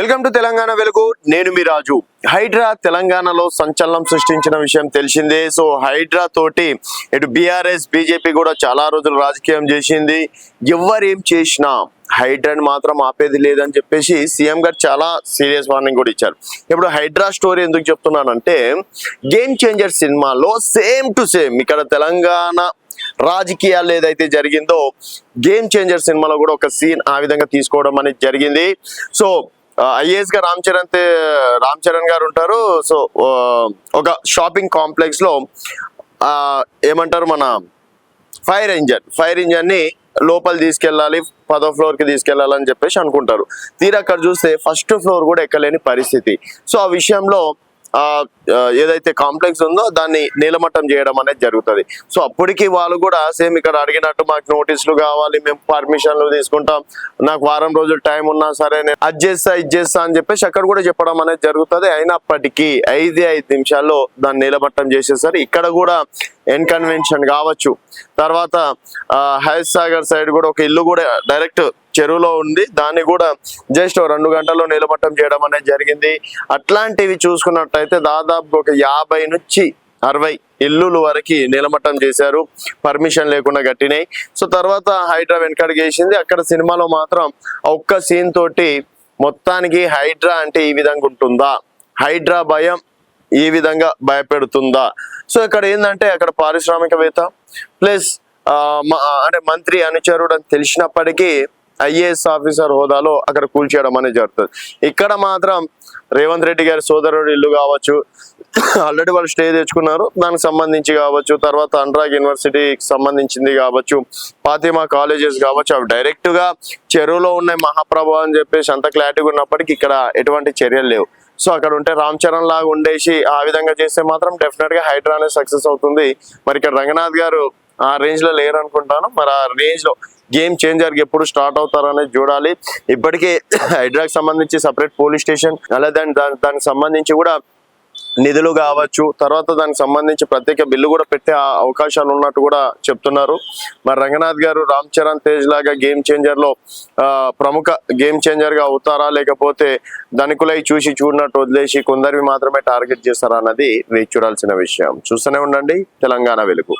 Welcome to Telangana వెలుగు. నేను మీ రాజు. హైడ్రా తెలంగాణలో సంచలనం సృష్టించిన విషయం తెలిసిందే. సో హైడ్రా తోటి ఇటు బీఆర్ఎస్ బీజేపీ కూడా చాలా రోజులు రాజకీయం చేసింది. ఎవరేం చేసినా హైడ్రాని మాత్రం ఆపేది లేదని చెప్పేసి సీఎం గారు చాలా సీరియస్ వార్నింగ్ కూడా ఇచ్చారు. ఇప్పుడు హైడ్రా స్టోరీ ఎందుకు చెప్తున్నానంటే, గేమ్ చేంజర్ సినిమాలో సేమ్ టు సేమ్ ఇక్కడ తెలంగాణ రాజకీయాలు ఏదైతే జరిగిందో గేమ్ చేంజర్ సినిమాలో కూడా ఒక సీన్ ఆ విధంగా తీసుకోవడం అనేది జరిగింది. సో ఐఏఎస్ గా రామ్ చరణ్ గారు ఉంటారు. సో ఒక షాపింగ్ కాంప్లెక్స్ లో ఏమంటారు, మన ఫైర్ ఇంజన్ ని లోపల తీసుకెళ్ళాలి, 10వ ఫ్లోర్ కి తీసుకెళ్లాలని చెప్పేసి అనుకుంటారు. తీరా అక్కడ చూస్తే ఫస్ట్ ఫ్లోర్ కూడా ఎక్కలేని పరిస్థితి. సో ఆ విషయంలో ఏదైతే కాంప్లెక్స్ ఉందో దాన్ని నీలమట్టం చేయడం అనేది జరుగుతుంది. సో అప్పటికి వాళ్ళు కూడా సేమ్ ఇక్కడ అడిగినట్టు మాకు నోటీసులు కావాలి, మేము పర్మిషన్లు తీసుకుంటాం, నాకు వారం రోజులు టైం ఉన్నా సరే నేను ఇది చేస్తా అని చెప్పేసి అక్కడ కూడా చెప్పడం అనేది జరుగుతుంది. అయినప్పటికీ 5 నిమిషాల్లో దాన్ని నీలమట్టం చేసేసారు. ఇక్కడ కూడా ఇన్కన్వెన్షన్ కావచ్చు, తర్వాత హైస్ సాగర్ సైడ్ కూడా ఒక ఇల్లు కూడా డైరెక్ట్ చెరువులో ఉంది, దాన్ని కూడా జస్ట్ 2 గంటల్లో నీలమట్టం చేయడం అనేది జరిగింది. అట్లాంటివి చూసుకున్నట్టయితే దాదాపు ఒక 50 నుంచి 60 ఇల్లుల వరకు నీలమట్టం చేశారు, పర్మిషన్ లేకుండా కట్టినాయి. సో తర్వాత హైడ్రా వెనకడికి వేసింది. అక్కడ సినిమాలో మాత్రం ఒక్క సీన్ తోటి మొత్తానికి హైడ్రా అంటే ఈ విధంగా ఉంటుందా, హైడ్రా భయం ఈ విధంగా భయపెడుతుందా. సో ఇక్కడ ఏంటంటే అక్కడ పారిశ్రామికవేత్త ప్లస్ అంటే మంత్రి అనుచరుడు అని తెలిసినప్పటికీ ఐఏఎస్ ఆఫీసర్ హోదాలో అక్కడ కూల్చేయడం అనేది జరుగుతుంది. ఇక్కడ మాత్రం రేవంత్ రెడ్డి గారి సోదరుడు ఇల్లు కావచ్చు, ఆల్రెడీ వాళ్ళు స్టే తెచ్చుకున్నారు, దానికి సంబంధించి కావచ్చు, తర్వాత అనురాగ్ యూనివర్సిటీకి సంబంధించింది కావచ్చు, ఫాతిమా కాలేజెస్ కావచ్చు, అవి డైరెక్ట్ గా చెరువులో ఉన్నాయి మహాప్రభు అని చెప్పేసి అంత క్లారిటీగా ఉన్నప్పటికీ ఇక్కడ ఎటువంటి చర్యలు లేవు. సో అక్కడ ఉంటే రామ్ చరణ్ లాగా ఉండేసి ఆ విధంగా చేస్తే మాత్రం డెఫినెట్ గా హైడ్రా అనేది సక్సెస్ అవుతుంది. మరి ఇక్కడ రంగనాథ్ గారు ఆ రేంజ్ లో లేరు అనుకుంటాను. మరి ఆ రేంజ్ లో గేమ్ చేంజర్ ఎప్పుడు స్టార్ట్ అవుతారనేది చూడాలి. ఇప్పటికే హైడ్రాకి సంబంధించి సపరేట్ పోలీస్ స్టేషన్, అలాగే దానికి సంబంధించి కూడా నిధులు కావచ్చు, తర్వాత దానికి సంబంధించి ప్రత్యేక బిల్లు కూడా పెట్టే అవకాశాలు ఉన్నట్టు కూడా చెప్తున్నారు. మరి రంగనాథ్ గారు రామ్ చరణ్ తేజ్ లాగా గేమ్ చేంజర్ లో ప్రముఖ గేమ్ చేంజర్ గా అవుతారా, లేకపోతే ధనికులై చూసి చూడనట్టు వదిలేసి కొందరివి మాత్రమే టార్గెట్ చేస్తారా అన్నది వేచి చూడాల్సిన విషయం. చూస్తూనే ఉండండి తెలంగాణ వెలుగు.